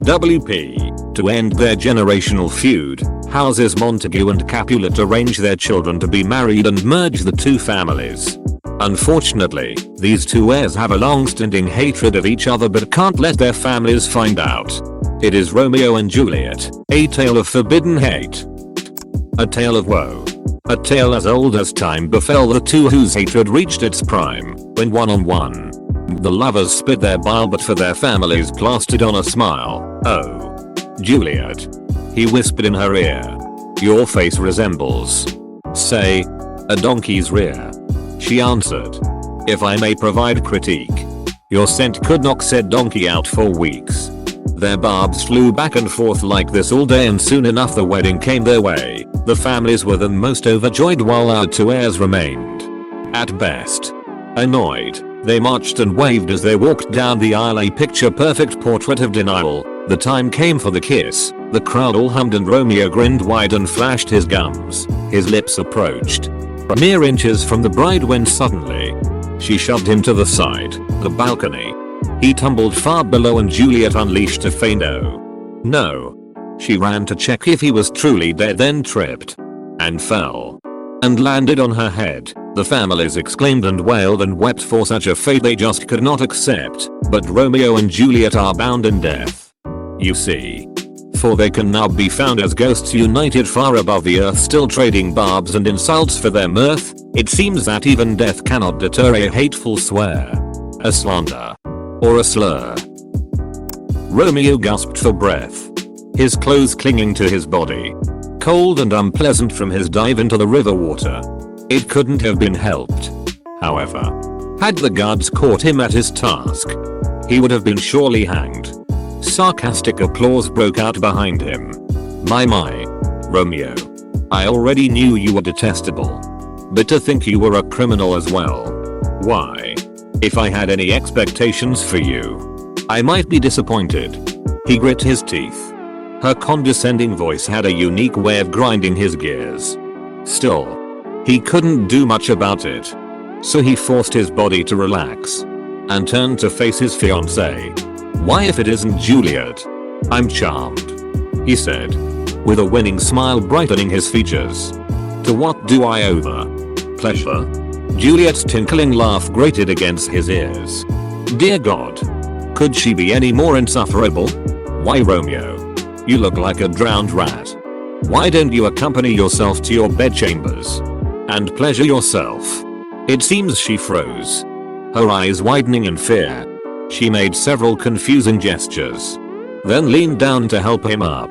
WP. To end their generational feud, houses Montague and Capulet arrange their children to be married and merge the two families. Unfortunately, these two heirs have a long-standing hatred of each other but can't let their families find out. It is Romeo and Juliet, a tale of forbidden hate. A tale of woe. A tale as old as time befell the two whose hatred reached its prime, when one-on-one. The lovers spit their bile but for their families plastered on a smile. "Oh, Juliet," he whispered in her ear. "Your face resembles, say, a donkey's rear." She answered, "If I may provide critique, your scent could knock said donkey out for weeks." Their barbs flew back and forth like this all day, and soon enough the wedding came their way. The families were the most overjoyed while our two heirs remained, at best, annoyed. They marched and waved as they walked down the aisle, a picture-perfect portrait of denial. The time came for the kiss. The crowd all hummed and Romeo grinned wide and flashed his gums. His lips approached mere inches from the bride when suddenly she shoved him to the side, the balcony. He tumbled far below and Juliet unleashed a feint. "Oh no." She ran to check if he was truly dead, then tripped and fell and landed on her head. The families exclaimed and wailed and wept for such a fate they just could not accept. But Romeo and Juliet are bound in death, you see. For they can now be found as ghosts united far above the earth, still trading barbs and insults for their mirth. It seems that even death cannot deter a hateful swear, a slander, or a slur. Romeo gasped for breath, his clothes clinging to his body, cold and unpleasant from his dive into the river water. It couldn't have been helped, however. Had the guards caught him at his task, he would have been surely hanged. Sarcastic applause broke out behind him. My, Romeo. I already knew you were detestable. But to think you were a criminal as well. Why? If I had any expectations for you, I might be disappointed. He grit his teeth. Her condescending voice had a unique way of grinding his gears. Still, he couldn't do much about it. So he forced his body to relax and turned to face his fiancée. "Why, if it isn't Juliet? I'm charmed," he said, with a winning smile brightening his features. "To what do I owe the pleasure?" Juliet's tinkling laugh grated against his ears. Dear God, could she be any more insufferable? "Why, Romeo, you look like a drowned rat. Why don't you accompany yourself to your bedchambers and pleasure yourself?" It seems she froze, her eyes widening in fear. She made several confusing gestures, then leaned down to help him up.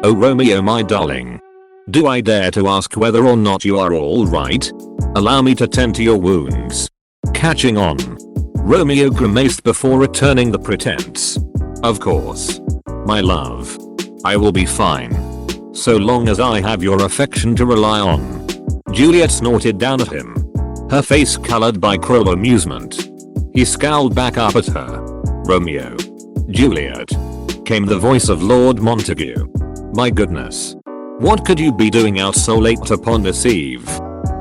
"Oh Romeo, my darling. Do I dare to ask whether or not you are all right? Allow me to tend to your wounds." Catching on, Romeo grimaced before returning the pretense. "Of course, my love. I will be fine. So long as I have your affection to rely on." Juliet snorted down at him, her face colored by cruel amusement. He scowled back up at her. "Romeo. Juliet," came the voice of Lord Montague. "My goodness. What could you be doing out so late upon this eve?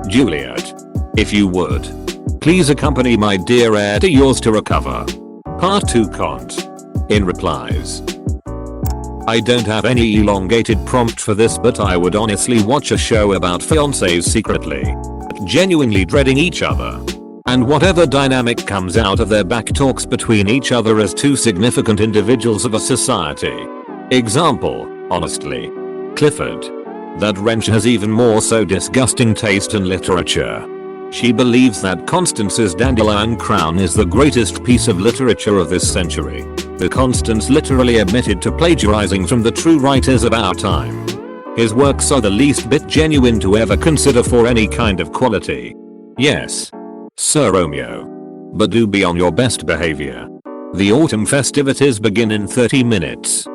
Juliet, if you would, please accompany my dear heir to yours to recover." Part 2 Cont. In replies. I don't have any elongated prompt for this, but I would honestly watch a show about fiancés secretly, genuinely dreading each other, and whatever dynamic comes out of their back talks between each other as two significant individuals of a society. Example, honestly, Clifford. That wrench has even more so disgusting taste in literature. She believes that Constance's Dandelion Crown is the greatest piece of literature of this century. The Constance literally admitted to plagiarizing from the true writers of our time. His works are the least bit genuine to ever consider for any kind of quality. Yes, Sir Romeo. But do be on your best behavior. The autumn festivities begin in 30 minutes.